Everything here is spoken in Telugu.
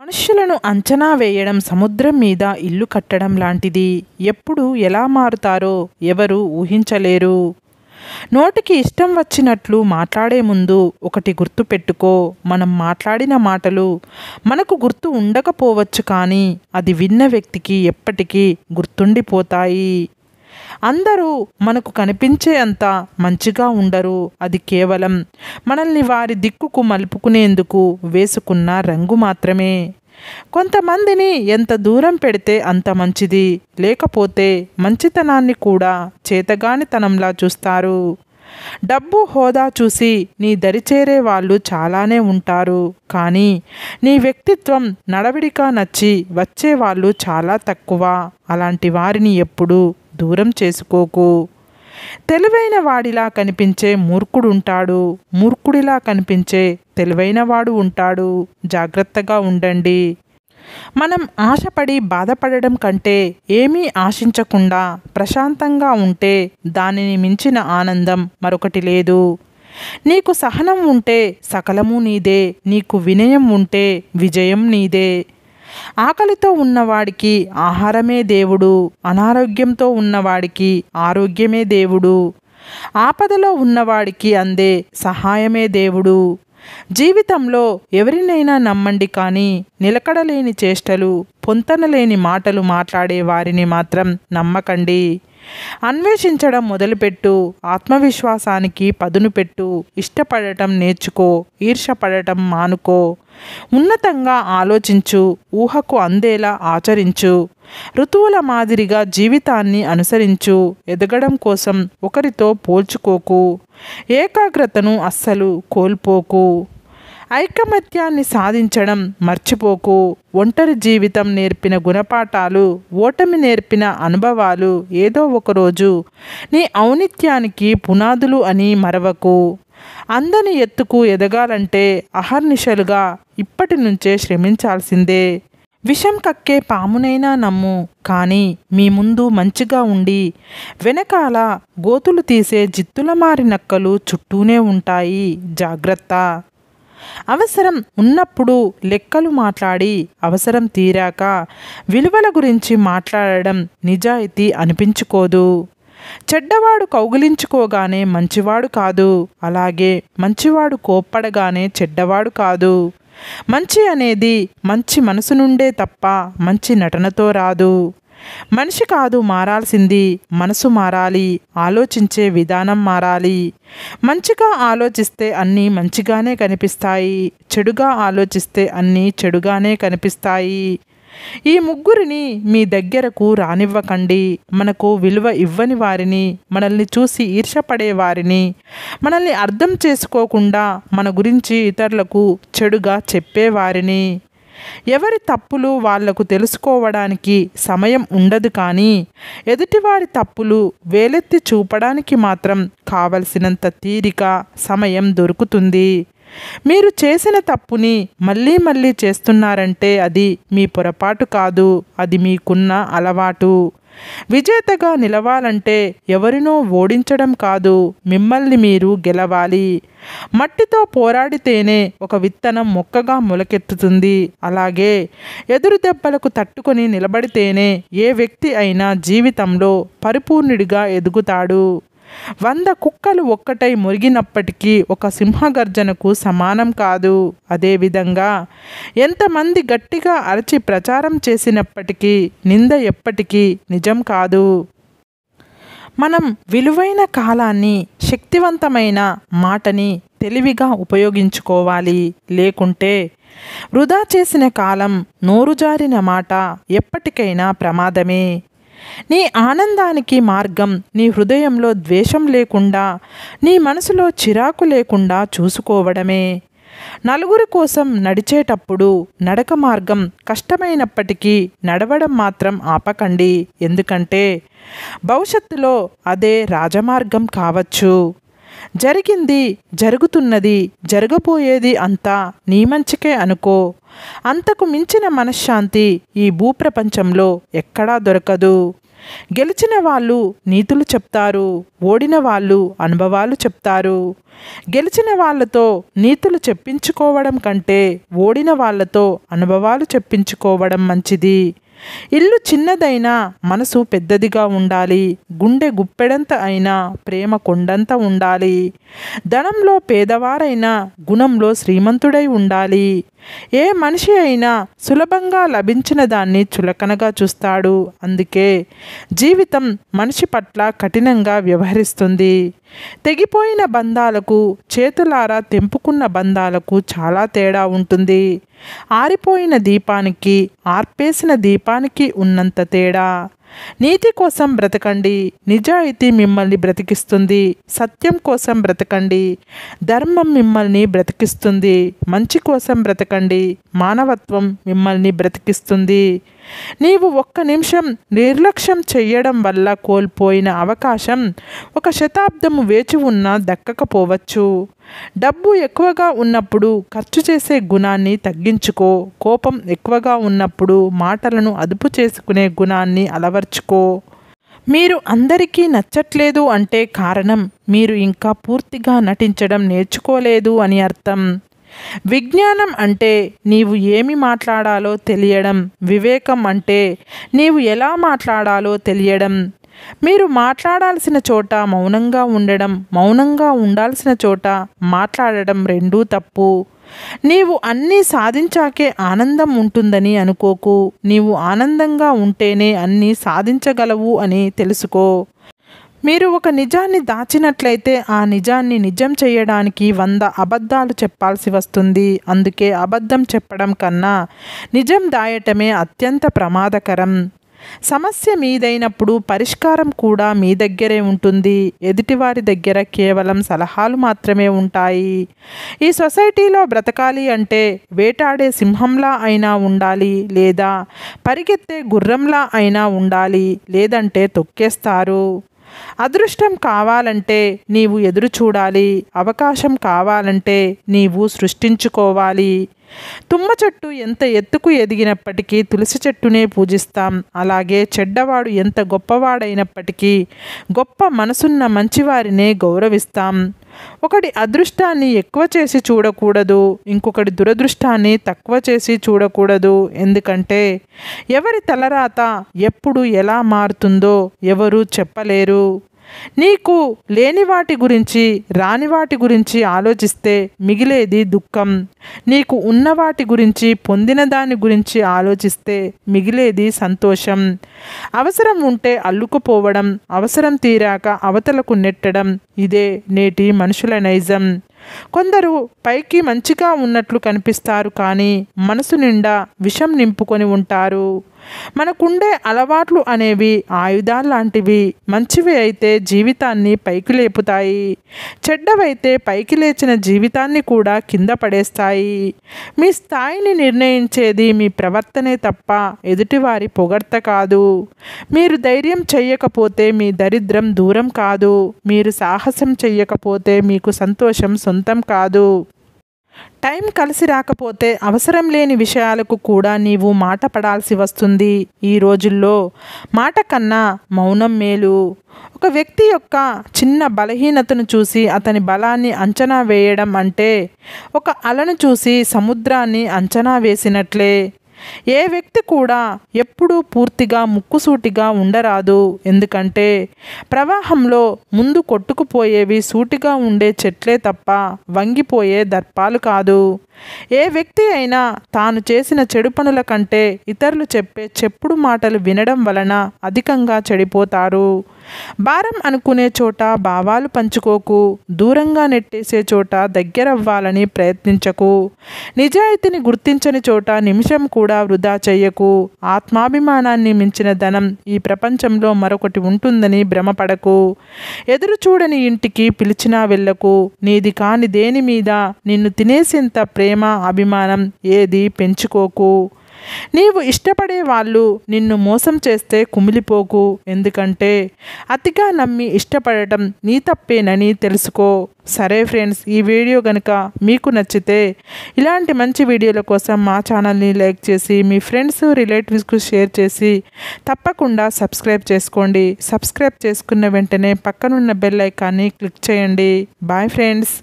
మనుష్యులను అంచనా వేయడం సముద్రం మీద ఇల్లు కట్టడం లాంటిది. ఎప్పుడు ఎలా మారుతారో ఎవరు ఊహించలేరు. నోటికి ఇష్టం వచ్చినట్లు మాట్లాడే ముందు ఒకటి గుర్తు పెట్టుకో. మనం మాట్లాడిన మాటలు మనకు గుర్తు ఉండకపోవచ్చు, కానీ అది విన్న వ్యక్తికి ఎప్పటికీ గుర్తుండిపోతాయి. అందరూ మనకు కనిపించే అంత మంచిగా ఉండరు. అది కేవలం మనల్ని వారి దిక్కుకు మలుపుకునేందుకు వేసుకున్న రంగు మాత్రమే. కొంతమందిని ఎంత దూరం పెడితే అంత మంచిది. లేకపోతే మంచితనాన్ని కూడా చేతగానితనంలా చూస్తారు. డబ్బు హోదా చూసి నీ దరిచేరే వాళ్ళు చాలానే ఉంటారు, కానీ నీ వ్యక్తిత్వం నడవడిక నచ్చి వచ్చేవాళ్ళు చాలా తక్కువ. అలాంటి వారిని ఎప్పుడూ దూరం చేసుకోకు. తెలివైన వాడిలా కనిపించే మూర్ఖుడుంటాడు, మూర్ఖుడిలా కనిపించే తెలివైన వాడు ఉంటాడు. జాగ్రత్తగా ఉండండి. మనం ఆశపడి బాధపడడం కంటే ఏమీ ఆశించకుండా ప్రశాంతంగా ఉంటే దానిని మించిన ఆనందం మరొకటి లేదు. నీకు సహనం ఉంటే సకలము నీదే. నీకు వినయం ఉంటే విజయం నీదే. ఆకలితో ఉన్నవాడికి ఆహారమే దేవుడు. అనారోగ్యంతో ఉన్నవాడికి ఆరోగ్యమే దేవుడు. ఆపదలో ఉన్నవాడికి అందే సహాయమే దేవుడు. జీవితంలో ఎవరినైనా నమ్మండి, కానీ నిలకడలేని చేష్టలు, పొంతనలేని మాటలు మాట్లాడే వారిని మాత్రం నమ్మకండి. అన్వేషించడం మొదలుపెట్టు. ఆత్మవిశ్వాసానికి పదును పెట్టు. ఇష్టపడటం నేర్చుకో. ఈర్షపడటం మానుకో. ఉన్నతంగా ఆలోచించు. ఊహకు అందేలా ఆచరించు. ఋతువుల మాదిరిగా జీవితాన్ని అనుసరించు. ఎదగడం కోసం ఒకరితో పోల్చుకోకు. ఏకాగ్రతను అస్సలు కోల్పోకు. ఐకమత్యాన్ని సాధించడం మర్చిపోకు. ఒంటరి జీవితం నేర్పిన గుణపాఠాలు, ఓటమి నేర్పిన అనుభవాలు ఏదో ఒకరోజు నీ ఔన్నత్యానికి పునాదులు అని మరవకు. అందని ఎత్తుకు ఎదగాలంటే అహర్నిశలుగా ఇప్పటి నుంచే శ్రమించాల్సిందే. విషం కక్కే పామునైనా నమ్ము, కానీ మీ ముందు మంచిగా ఉండి వెనకాల గోతులు తీసే జిత్తులమారి నక్కలు చుట్టూనే ఉంటాయి. జాగ్రత్త. అవసరం ఉన్నప్పుడు లెక్కలు మాట్లాడి అవసరం తీరాక విలువల గురించి మాట్లాడడం నిజాయితీ అనిపించుకోదు. చెడ్డవాడు కౌగిలించుకోగానే మంచివాడు కాదు, అలాగే మంచివాడు కోప్పడగానే చెడ్డవాడు కాదు. మంచి అనేది మంచి మనసు నుండే తప్ప మంచి నటనతో రాదు. మనిషి కాదు మారాల్సింది, మనసు మారాలి. ఆలోచించే విధానం మారాలి. మంచిగా ఆలోచిస్తే అన్నీ మంచిగానే కనిపిస్తాయి. చెడుగా ఆలోచిస్తే అన్నీ చెడుగానే కనిపిస్తాయి. ఈ ముగ్గురిని మీ దగ్గరకు రానివ్వకండి. మనకు విలువ ఇవ్వని వారిని, మనల్ని చూసి ఈర్షపడే వారిని, మనల్ని అర్థం చేసుకోకుండా మన గురించి ఇతరులకు చెడుగా చెప్పేవారిని. ఎవరి తప్పులు వాళ్లకు తెలుసుకోవడానికి సమయం ఉండదు, కానీ ఎదుటివారి తప్పులు వేలెత్తి చూపడానికి మాత్రం కావలసినంత తీరిక, సమయం దొరుకుతుంది. మీరు చేసిన తప్పుని మళ్ళీ మళ్ళీ చేస్తున్నారంటే అది మీ పొరపాటు కాదు, అది మీకున్న అలవాటు. విజేతగా నిలవాలంటే ఎవరినో ఓడించడం కాదు, మిమ్మల్ని మీరు గెలవాలి. మట్టితో పోరాడితేనే ఒక విత్తనం మొక్కగా మొలకెత్తుతుంది. అలాగే ఎదురు దెబ్బలకు తట్టుకొని నిలబడితేనే ఏ వ్యక్తి అయినా జీవితంలో పరిపూర్ణుడిగా ఎదుగుతాడు. 100 కుక్కలు ఒక్కటై మురిగినప్పటికీ ఒక సింహగర్జనకు సమానం కాదు. అదేవిధంగా ఎంతమంది గట్టిగా అరచి ప్రచారం చేసినప్పటికీ నింద ఎప్పటికీ నిజం కాదు. మనం విలువైన కాలాన్ని, శక్తివంతమైన మాటని తెలివిగా ఉపయోగించుకోవాలి. లేకుంటే వృధా చేసిన కాలం, నోరు జారిన మాట ఎప్పటికైనా ప్రమాదమే. నీ ఆనందానికి మార్గం నీ హృదయంలో ద్వేషం లేకుండా, నీ మనసులో చిరాకు లేకుండా చూసుకోవడమే. నలుగురి కోసం నడిచేటప్పుడు నడక మార్గం కష్టమైనప్పటికీ నడవడం మాత్రం ఆపకండి. ఎందుకంటే భవిష్యత్తులో అదే రాజమార్గం కావచ్చు. జరిగింది, జరుగుతున్నది, జరగబోయేది అంతా నీ మంచికే అనుకో. అంతకు మించిన మనశ్శాంతి ఈ భూప్రపంచంలో ఎక్కడా దొరకదు. గెలిచిన వాళ్ళు నీతులు చెప్తారు, ఓడిన వాళ్ళు అనుభవాలు చెప్తారు. గెలిచిన వాళ్ళతో నీతులు చెప్పించుకోవడం కంటే ఓడిన వాళ్ళతో అనుభవాలు చెప్పించుకోవడం మంచిది. ఇల్లు చిన్నదైనా మనసు పెద్దదిగా ఉండాలి. గుండె గుప్పెడంత అయినా ప్రేమ కొండంత ఉండాలి. ధనంలో పేదవారైనా గుణంలో శ్రీమంతుడై ఉండాలి. ఏ మనిషి అయినా సులభంగా లభించిన దాన్ని చులకనగా చూస్తాడు. అందుకే జీవితం మనిషి పట్ల కఠినంగా వ్యవహరిస్తుంది. తెగిపోయిన బంధాలకు, చేతులారా తెంపుకున్న బంధాలకు చాలా తేడా ఉంటుంది. ఆరిపోయిన దీపానికి, ఆర్పేసిన దీపానికి ఉన్నంత తేడా. నీతి కోసం బ్రతకండి, నిజాయితీ మిమ్మల్ని బ్రతికిస్తుంది. సత్యం కోసం బ్రతకండి, ధర్మం మిమ్మల్ని బ్రతికిస్తుంది. మంచి కోసం బ్రతకండి, మానవత్వం మిమ్మల్ని బ్రతికిస్తుంది. నీవు ఒక్క నిమిషం నిర్లక్ష్యం చెయ్యడం వల్ల కోల్పోయిన అవకాశం 1 శతాబ్దము వేచి ఉన్నా దక్కకపోవచ్చు. డబ్బు ఎక్కువగా ఉన్నప్పుడు ఖర్చు చేసే గుణాన్ని తగ్గించుకో. కోపం ఎక్కువగా ఉన్నప్పుడు మాటలను అదుపు చేసుకునే గుణాన్ని అలవర్చుకో. మీరు అందరికీ నచ్చట్లేదు అంటే కారణం మీరు ఇంకా పూర్తిగా నటించడం నేర్చుకోలేదు అని అర్థం. విజ్ఞానం అంటే నీవు ఏమి మాట్లాడాలో తెలియడం. వివేకం అంటే నీవు ఎలా మాట్లాడాలో తెలియడం. మీరు మాట్లాడాల్సిన చోట మౌనంగా ఉండడం, మౌనంగా ఉండాల్సిన చోట మాట్లాడడం రెండూ తప్పు. నీవు అన్నీ సాధించాకే ఆనందం ఉంటుందని అనుకోకు. నీవు ఆనందంగా ఉంటేనే అన్నీ సాధించగలవు అని తెలుసుకో. మీరు ఒక నిజాన్ని దాచినట్లయితే ఆ నిజాన్ని నిజం చేయడానికి 100 అబద్ధాలు చెప్పాల్సి వస్తుంది. అందుకే అబద్ధం చెప్పడం కన్నా నిజం దాయటమే అత్యంత ప్రమాదకరం. సమస్య మీదైనప్పుడు పరిష్కారం కూడా మీ దగ్గరే ఉంటుంది. ఎదుటివారి దగ్గర కేవలం సలహాలు మాత్రమే ఉంటాయి. ఈ సొసైటీలో బ్రతకాలి అంటే వేటాడే సింహంలా అయినా ఉండాలి, లేదా పరిగెత్తే గుర్రంలా అయినా ఉండాలి, లేదంటే తొక్కేస్తారు. అదృష్టం కావాలంటే నీవు ఎదురు చూడాలి. అవకాశం కావాలంటే నీవు సృష్టించుకోవాలి. తుమ్మ చెట్టు ఎంత ఎత్తుకు ఎదిగినప్పటికీ తులసి చెట్టునే పూజిస్తాం. అలాగే చెడ్డవాడు ఎంత గొప్పవాడైనప్పటికీ గొప్ప మనసున్న మంచివారినే గౌరవిస్తాం. ఒకటి అదృష్టాన్ని ఎక్కువ చేసి చూడకూడదు, ఇంకొకటి దురదృష్టాన్ని తక్కువ చేసి చూడకూడదు. ఎందుకంటే ఎవరి తలరాత ఎప్పుడు ఎలా మారుతుందో ఎవరూ చెప్పలేరు. నీకు లేని వాటి గురించి, రాని వాటి గురించి ఆలోచిస్తే మిగిలేది దుఃఖం. నీకు ఉన్న వాటి గురించి, పొందిన దాని గురించి ఆలోచిస్తే మిగిలేది సంతోషం. అవసరం ఉంటే అల్లుకుపోవడం, అవసరం తీరాక అవతలకు నెట్టడం, ఇదే నేటి మనుషుల నైజం. కొందరు పైకి మంచిగా ఉన్నట్లు కనిపిస్తారు, కానీ మనసు నిండా విషం నింపుకొని ఉంటారు. మనకుండే అలవాట్లు అనేవి ఆయుధాల్లాంటివి. మంచివి అయితే జీవితాన్ని పైకి లేపుతాయి, చెడ్డవైతే పైకి లేచిన జీవితాన్ని కూడా కింద పడేస్తాయి. మీ స్థాయిని నిర్ణయించేది మీ ప్రవర్తనే తప్ప ఎదుటివారి పొగడ్త కాదు. మీరు ధైర్యం చెయ్యకపోతే మీ దరిద్రం దూరం కాదు. మీరు సాహసం చెయ్యకపోతే మీకు సంతోషం సొంతం కాదు. టైం కలిసి రాకపోతే అవసరం లేని విషయాలకు కూడా నీవు మాట పడాల్సి వస్తుంది. ఈ రోజుల్లో మాట కన్నా మౌనం మేలు. ఒక వ్యక్తి యొక్క చిన్న బలహీనతను చూసి అతని బలాన్ని అంచనా వేయడం అంటే ఒక అలను చూసి సముద్రాన్ని అంచనా వేసినట్లే. ఏ వ్యక్తి కూడా ఎప్పుడూ పూర్తిగా ముక్కుసూటిగా ఉండరాదు. ఎందుకంటే ప్రవాహంలో ముందు కొట్టుకుపోయేవి సూటిగా ఉండే చెట్లే తప్ప వంగిపోయే దర్పాలు కాదు. ఏ వ్యక్తి అయినా తాను చేసిన చెడు పనుల కంటే ఇతరులు చెప్పే చెప్పుడు మాటలు వినడం వలన అధికంగా చెడిపోతారు. భారం అనుకునే చోట భావాలు పంచుకోకు. దూరంగా నెట్టేసే చోట దగ్గరవ్వాలని ప్రయత్నించకు. నిజాయితీని గుర్తించని చోట నిమిషం కూడా వృధా చెయ్యకు. ఆత్మాభిమానాన్ని మించిన ధనం ఈ ప్రపంచంలో మరొకటి ఉంటుందని భ్రమపడకు. ఎదురు చూడని ఇంటికి పిలిచినా వెళ్ళకు. నీది కాని దేని మీద నిన్ను తినేసేంత ప్రేమ, అభిమానం ఏది పెంచుకోకు. నీవు ఇష్టపడే వాళ్ళు నిన్ను మోసం చేస్తే కుమిలిపోకు, ఎందుకంటే అతిగా నమ్మి ఇష్టపడటం నీ తప్పేనని తెలుసుకో. సరే ఫ్రెండ్స్, ఈ వీడియో కనుక మీకు నచ్చితే ఇలాంటి మంచి వీడియోల కోసం మా ఛానల్ని లైక్ చేసి మీ ఫ్రెండ్స్ రిలేటివ్స్కు షేర్ చేసి తప్పకుండా సబ్స్క్రైబ్ చేసుకోండి. సబ్స్క్రైబ్ చేసుకున్న వెంటనే పక్కనున్న బెల్ ఐకాన్ని క్లిక్ చేయండి. Bye friends.